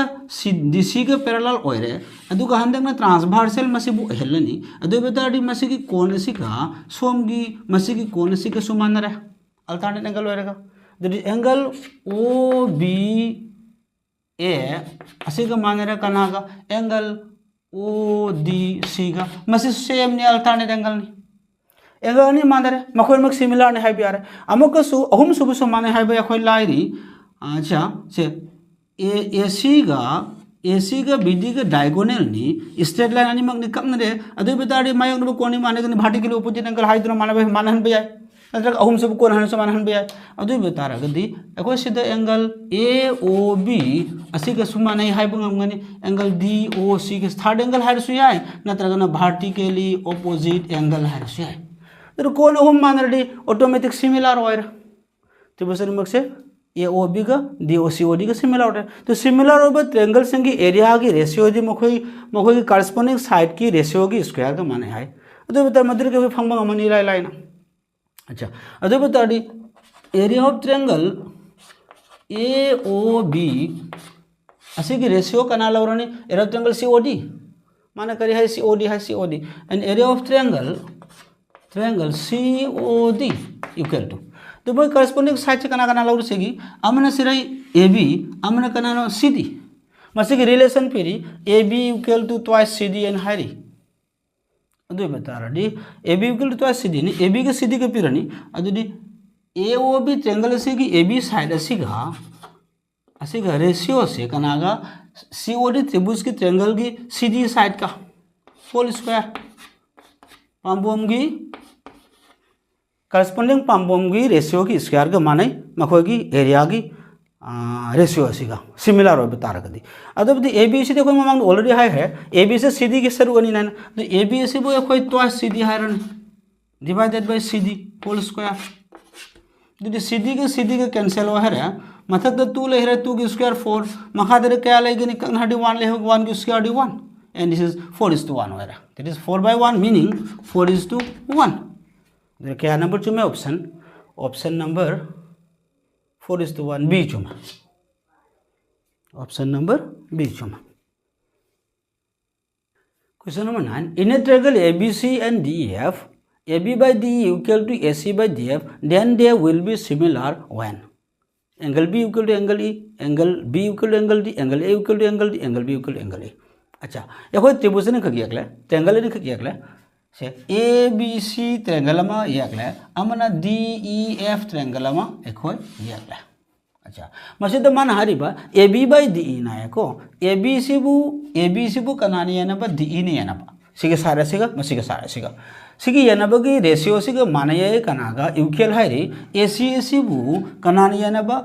DC के पैरेलल ओइरे अदु कहन ट्रांसवर्सल मसीबु हेलनी अदु बेताडी मसी की कोण सी का सोम की मसी की कोण सी का समान रहा अल्टरनेट एंगल ओइरेगा दैट इज एंगल OBA असी का मान रहा कना का एंगल ODC का मसी सेम ने अल्टरनेट एंगल नहीं एंगल नहीं मान रहे मखोय मक सिमिलर ने हाइब यार अमुक सु अहुम सुबु सु माने हाइब यखोय लाइरी अच्छा से AC का BD का डायगोनल नी स्ट्रेट लाइन अनि मक नि कम रे अदु बेताडी मायक नु कोनी माने के भार्टिकल ऑपोजिट एंगल हाइद्रो मानहन बे जाय अदर अहुम सब कोन हन समान हन बे जाय अदु बेतारा गदी एखोय सिदा एंगल AOB असी का सुमा नहीं हाइब ngani एंगल DOC के थर्ड एंगल हाइर सु याय नत्रगना भार्टिकली ऑपोजिट एंगल हाइर सु याय तर कोन अहुम मान रेडी ऑटोमेटिक सिमिलर होयर तो बसर मक से AOB का DOCOD का सिमिलर होता है तो सिमिलर होगा ट्रायंगल संग एरिया की रेशियो जी मखोई की करस्पोंडिंग साइड की रेशियो की स्क्वायर का माने है अदो बता मदर के फंगबा मनी लाइन अच्छा अदो बता दी एरिया ऑफ ट्रायंगल AOB असी की रेशियो कना लवरनी एरिया ऑफ ट्रायंगल COD माने करी है COD and area of triangle COD equal to तो भाई करस्पोंडिंग साइड से कना लौर सेगी अमना सिराई AB अमना कना CD मसे की रिलेशन पेरी AB equal to twice CD and हाइरी अदु बता रही AB equal to twice CD ने AB के CD के पिरनी अदुदी AOB ट्रायंगल से की AB साइड असिगा रेशियो से कनागा COD त्रिभुज की ट्रायंगल की CD साइड का होल स्क्वायर पाम्बोम की करस्पोंडिंग पाम्बोम की रेशियो की स्क्वायर का माने मखोय की एरिया की रेशियो असिगा सिमिलर हो बता रखदी अदबदी ABC देखो ममांग ऑलरेडी हाई है AB से CD की सरू गनी ना तो AB से वो कोई ट्वाइस CD है रन divided by CD whole square दि CD के कैंसिल हो है मथक द 2 ले है 2 की स्क्वायर 4 मखा दे क्या लेगनी कंग हडी 1 ले 1 की square D 1 and this is 4:1 हो रहा that is 4/1 meaning 4:1 देर क्या नंबर चुमे ऑप्शन नंबर 4:1 बी चुमा ऑप्शन नंबर बी चुमा question number 9 in a triangle ABC and DEF AB by DE equal to AC by DF then they will be similar when angle B equal to angle E angle B equal to angle D angle A equal to angle D angle B equal to angle A अच्छा ये कोई त्रिभुज ने खगी अगले triangle ने खगी अगले से ABC triangle में ये अगले अमना DEF ट्रायंगल में एक होय ये अगले अच्छा मसे मान हारिबा AB by DE ना है को ABC बु कनानी है ना बा DE ने है ना बा सिगे सारे सिगा मसिगे सारे सिगा सिगी ये ना बगी रेशियो सिगा माने ये कनागा इक्वल है रे AC बु कनानी है ना बा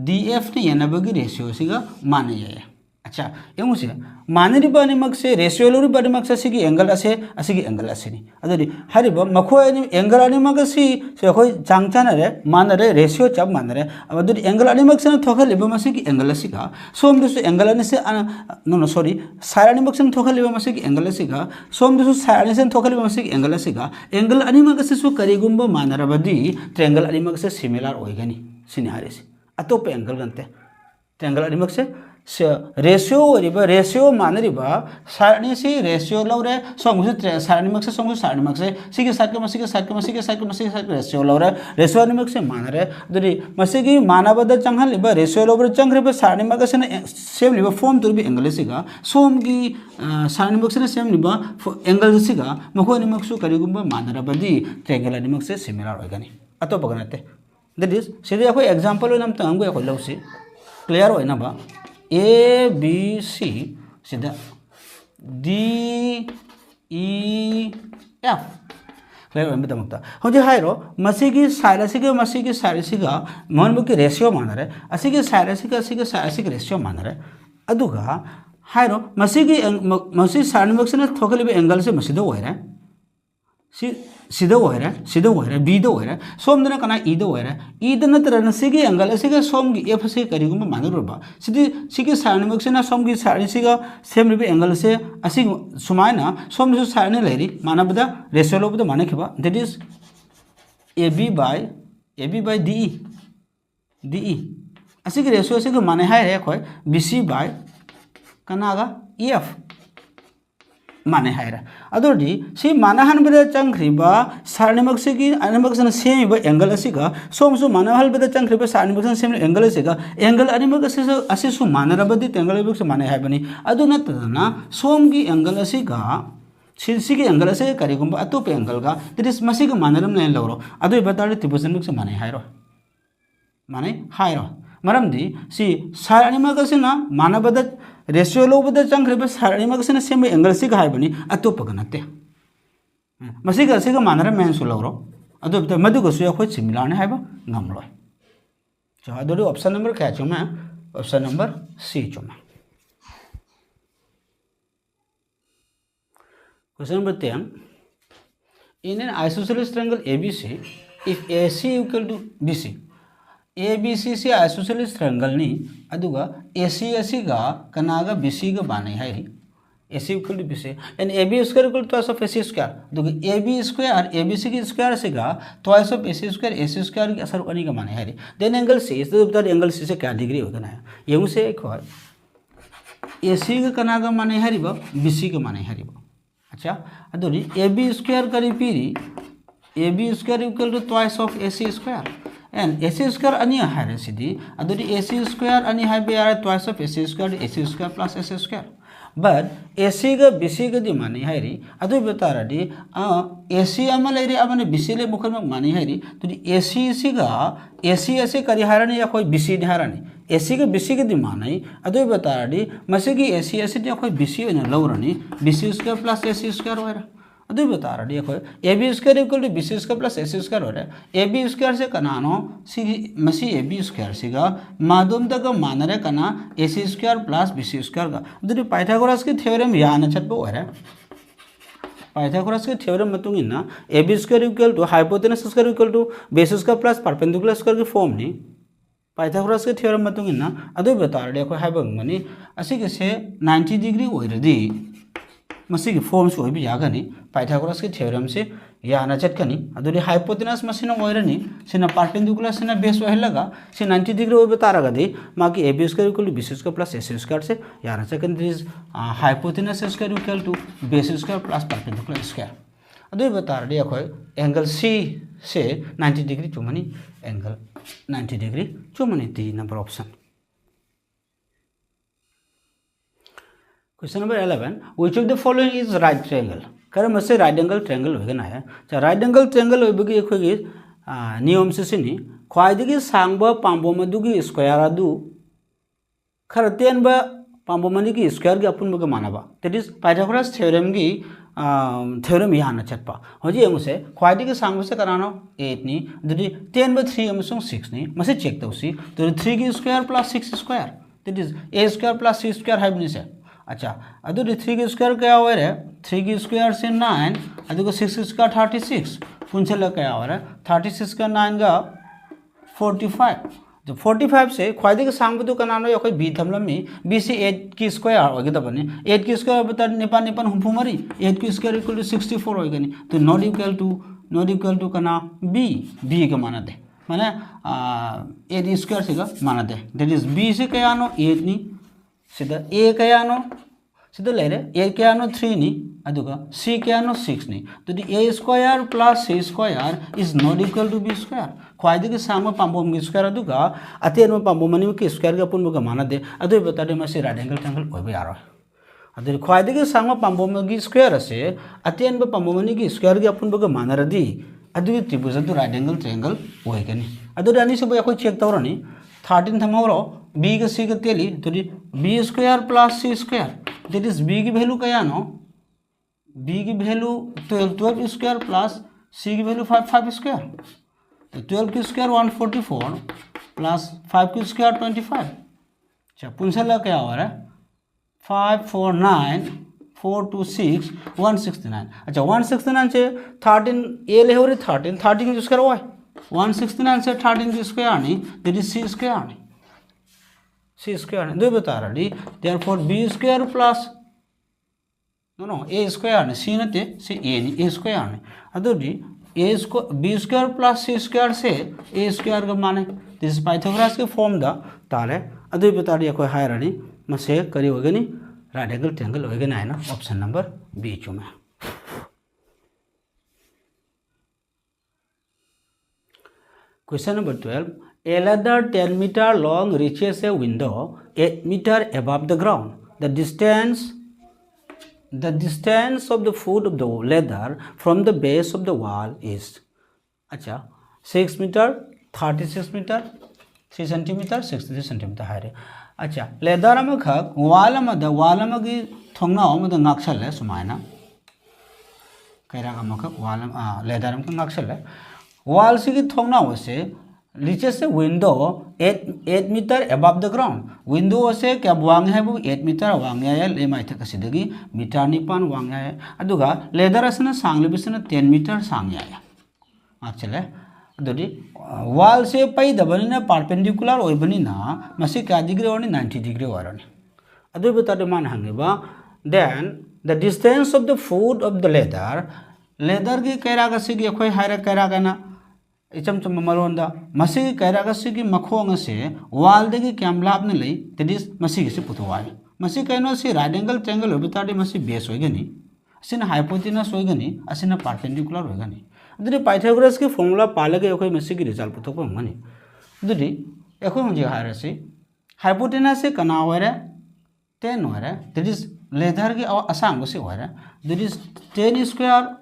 DF ने ये ना बगी रेशियो सिगा माने ये अच्छा ये मुझे माने रिबा निमक से रेशियो लोरी बा निमक से सिगी एंगल असे नहीं अदरी हरिबा मखो एंगल अनिमक से कोई चांगचाना रे मान रे रेशियो चब मान रे अब अदरी एंगल अनिमक से थोखल लिबा मसे की एंगल असिगा सोम दिसु एंगल अनि से नो सॉरी साइड अनिमक से थोखल लिबा मसे की एंगल असिगा सोम दिसु साइड से थोखल लिबा मसे की एंगल असिगा एंगल अनिमक से सु करिगुंबा मान रबदी ट्रायंगल अनिमक से सिमिलर होइगनी सिनि हारिसे अतोप एंगल गनते ट्रायंगल अनिमक से रेशियो मानरिबा सारणी से रेशियो लौरे सोंगु सारणीमक से सिगे साइड रेशियो लौरे रेशियो अनिमक से मानरे दुरी मसिगी मानबद चंगहलिबा रेशियो लौरे चंगरिबा सारणीमक से सेम लिबा फॉर्म तुरबी एंगल सिगा सोम की सारणीमक से सेम लिबा एंगल सिगा मखो अनिमक सु करिगुंबा मानरबदी ट्रायंगल अनिमक से सिमिलर होगनी अतो पगनते दैट इज सिदे कोई एग्जांपल नम तंगु को लौसी क्लियर होइना बा ABC सीधा DEF क्लियर होइबा तमक्ता होजे हाइरो मसिगी साइड मनबुकी रेशियो मानरे असिगी साइड रेशियो मानरे अदुगा हाइरो मसी साइड थोकलिबा एंगल से मसिदो होइरा सीधा होइरा बी दो होइरा सोमदना कना ई दो होइरा ई दना तरन सिगी एंगल सिगा सोम की एफ से करिगुम मानरुबा सिगी सारणिमक से ना सोम की सारणी सिगा सेम रिबे एंगल से असि सुमायना सोम जो सारणी लेरी मानबदा रेशियो लोबदा मानखिबा that is AB by DE असि की रेशियो से माने हाय रे कोय BC by कनागा EF माने हायरा अदोडी सी मानहन बेदा चंख्रिबा सारणिमक से की अनिमक से सेम एंगल असिगा सोमसु मानहल बेदा चंख्रिबा सारणिमक से सेम एंगल असिगा एंगल अनिमक से असिसु मानरबदी एंगल अबिक से माने हायबनी अदु नतना सोम की एंगल असिगा सिगी एंगल से करिगुंबा अतोप एंगल का दिस मसिग मानरम नै लौरो अदु बतारे त्रिभुजन से माने हायरो मरमदी सी सारणिमक से ना मानबद रेशियो लोबद चंख्रिबा सारणिमक से सेम एंगल से हायबनी अतोप गनते मसिग असिग मानरम मेन सु लौरो अदु बता मदुगो सु अखोय सिमिलर ने हायबा ngamloi so अदु ऑप्शन नंबर क्या चुमा ऑप्शन नंबर सी चुमा question number 10 in an isosceles triangle ABC if AC equal to BC ABC से isosceles triangle नी अदुगा AC असिगा कनागा BC गा बाने हायरी AC equal to BC and AB square equal to twice of AC square दुगा AB square ABC की square असिगा twice of AC square की असर करने का माने हायरी then angle C इस तो बता एंगल C से क्या डिग्री होगा ना ये मुझे एक और AC का कनागा माने हायरी बा BC का माने हायरी बा अच्छा अदुरी AB square करी पीरी AB square equal to twice of AC square and AC square ani हायरे Sidi अदुरी AC square ani हाय बे यार twice of AC square plus AC square but AC गा BC गा दी मानी है री अदु बता रही AC अमल ले रे अमने BC ले मुखर में मानी है री तो AC गा AC ऐसे करी हारने या कोई BC हारने AC गा BC गा दी मानी अदु बता रही मसे की AC ऐसे या कोई BC ने लौरनी BC square plus AC square हो रहा अदु बता रही है कोई AB square equal to BC square plus AC square हो रहा है AB स्क्वायर से कनानो सी मसी AB स्क्वायर सीगा मादुम तक मान रहे कना AC square plus BC square का अदु पाइथागोरस की थ्योरम याना चटबो हो रहा पाइथागोरस की थ्योरम मतुंग इन्ना AB square equal to hypotenuse square equal to base square plus perpendicular square की फॉर्म नी पाइथागोरस की थ्योरम मतुंग इन्ना अदु बता रही है कोई हाइबंग मनी असी के से 90 डिग्री ओइरदी मसीगी फॉर्म से भी यागनी पाइथागोरस की थ्योरम से याना चटकनी अदुरी हाइपोटेनस मसीना ओइरनी सिना परपेंडिकुलर सिना बेस ओइलगा से 90 डिग्री ओइ बतारगदी माकी AB square equal to BC square plus AC square से याना चटकन this hypotenuse square equal to base square plus perpendicular square अदुरी बता रही है एंगल C से 90 डिग्री चुमनी एंगल 90 डिग्री चुमनी D number option question number 11 which of the following is right triangle कर मसे राइट एंगल ट्रायंगल होगना है चा राइट एंगल ट्रायंगल होबगी अखोगी नियम से सिनी ख्वाइदगी सांगबा पांबोमदुगी स्क्वायर अदु खर तेनबा पांबोमनिगी स्क्वायर गे अपुनबग मानबा दैट इज पाइथागोरस थ्योरम गी थ्योरम याना चटपा होजी एमुसे ख्वाइदगी सांगबा से करानो 8 नी दुदी 10 बा 3 अमसुंग 6 नी मसे चेक तौसी तो 3 की square plus 6 square that is a square plus c square हाइबनी से अच्छा अदुरी 3 की स्क्वायर क्या हो रहा है 3 की स्क्वायर से 9 अदुको 6 स्क्वायर 36 पुंचल क्या हो रहा है 36 का 9 का 45 जो 45 से ख्वाइदे के सांग बदु कनानो या कोई बी थमलमी बी से 8 की स्क्वायर होगी तब बने 8 की स्क्वायर बता निपान निपान हुंफु मरी 8 की स्क्वायर इक्वल टू 64 होगी नहीं तो नॉट इक्वल टू कना बी का माना दे माने 8 स्क्वायर से का माना दे दैट इज बी से क्या नो 8 नी सीधा ए कयानो सीधा ले रहे ए कयानो 3 नी अदुगा सी कयानो 6 नी तो दी A square plus C square is not equal to B square ख्वाइदे के सामने पांबोम की स्क्वायर अदुगा अतेन में पांबोमनी के स्क्वायर का पुन बगा माना दे अदु बता दे मसे राइट एंगल ट्रायंगल होबे यारो अदु ख्वाइदे के सामने पांबोम की स्क्वायर से अतेन में पांबोमनी की स्क्वायर के पुन बगा माना रदी अदु त्रिभुज अदु राइट एंगल ट्रायंगल होयगनी अदु रानी सब या कोई चेक तवरनी 13 थमरो बी का सी का तेली तो B square plus C square that is B की वैल्यू क्या नो बी की वैल्यू 12 स्क्वायर प्लस सी की वैल्यू 5 स्क्वायर तो 12 की स्क्वायर 144 प्लस 5 की स्क्वायर 25 अच्छा पुंसला क्या हो रहा है 5 4 9 4 2 6 169 अच्छा 169 से 13 ए ले हो रही 13 की स्क्वायर वाई 169 से 13 की स्क्वायर आनी दैट इज सी स्क्वायर आनी सी स्क्वायर दो बता रही देयरफॉर बी स्क्वायर प्लस नो ए स्क्वायर आने सी नते से ए नी ए स्क्वायर आने अदोडी A square B square plus C square से ए स्क्वायर का माने दिस पाइथागोरस के फॉर्म दा तारे अदो बता रही कोई हायर आनी मसे करी होगनी राइट एंगल ट्रायंगल होगना है ना ऑप्शन नंबर बी चुमे question number 12 A ladder 10 meter long reaches a window 8 meter above the ground. The distance of the foot of the ladder from the base of the wall is अच्छा 6 meter 36 meter 3 centimeter 63 centimeter है रे अच्छा leather में खक वाल में की थोंगना हो मतलब नाक्षल है सुमायना कैरा का मखक वाल लेदर में नाक्षल है वाल से की थोंगना हो से रीचेस से window 8 metre above the ground window से क्या वांग है वो 8 मीटर वांग है ले माइथ कसिदगी मीटर निपान वांग है अदुगा लेदर असना सांगले बिसना 10 मीटर सांग है आचले अदुदी वाल से पई दबनिना परपेंडिकुलर ओइबनिना मसी का डिग्री ओनी 90 डिग्री वारनी अदु बता दे मान हंगेबा then the distance of the foot of the ladder की कैरा कसिगी खोय हायरा कैरा गना इचम चम मरोंदा मसी कैरागसी की मखोंग से वाल दे की कैम लापने लई दैट इज मसी की से पुथवाल मसी कैनो से राइट एंगल ट्रायंगल होबताडे मसी बेस होइगनी असिना हाइपोटेनस होइगनी असिना परपेंडिकुलर होइगनी अदुदी पाइथागोरस की फार्मूला पालगे एखोय मसी की रिजल्ट पुथोक मनी अदुदी एखोय मुझे हारसी हाइपोटेनस से कना होरे 10 होरे दैट इज लेदर की असांग से होरे that is 10 square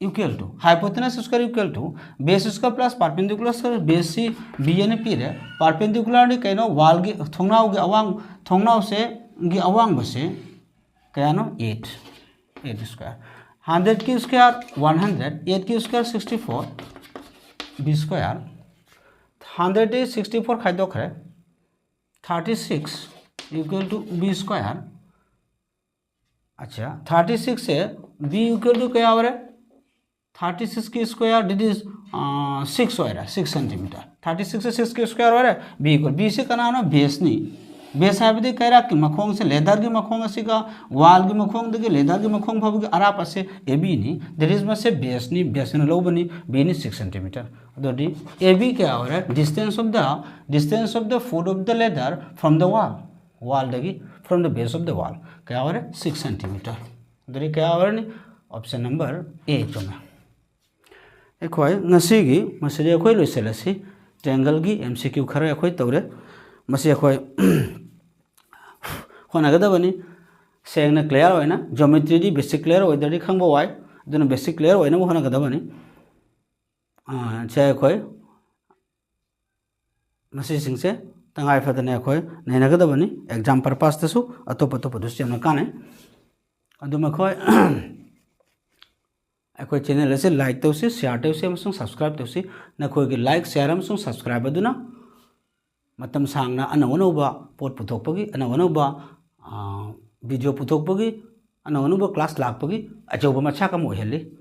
equal to hypotenuse square equal to base square plus perpendicular square base C B एन पीरे परपेंडिकुलर ने कहीं वाल की थोंगनाव की अवांग थोंगनाव से की अवांग बसे क्या नो 8 स्क्वायर 100 की स्क्वायर 100 8 की स्क्वायर 64 बी स्क्वायर 100 64 खाई खरे 36 इक्वल टू बी स्क्वायर अच्छा 36 से बी इक्वल टू क्या हो रहा है 36 की स्क्वायर डिट इज 6 हो रहा है 6 सेंटीमीटर 36 से 6 की स्क्वायर हो रहा है बी इक्वल बी से कना बेस नहीं बेस है कई की मखों से लेदर की मखों वाल की मखों लेदर की मखों फाब अराप से ए बी नी दैट इज मसे बेस नी बेस लोबनी बी नी 6 सेंटीमीटर अदोदी ए बी क्या हो रहा है distance of the foot of the ladder from the wall from the base of the wall क्या हो रहा है 6 सेंटीमीटर अदोदी क्या हो रहा है ऑप्शन नंबर ए चुमे अखोई ngasi maside akhoi loiselasi triangle gi MCQ khara akhoi tawre masi akhoi honagadabani sengna clear hoina geometry di basic clear hoida di khangbo wai duna basic clear hoina mo honagadabani che akhoi masi singse tangai phadane akhoi nainagadabani exam purpose tasu atop dus jamna kane aduma akhoi अखोई channel से like तौसी share तौसी अमसुंग subscribe तौसी नखोई like share अमसुंग subscribe अदुना मतम सांगना अनवनौबा पोट पुथोकपगी अनवनौबा वीडियो पुथोकपगी अनवनौबा क्लास लाकपगी अचौबा मछा कम ओहेली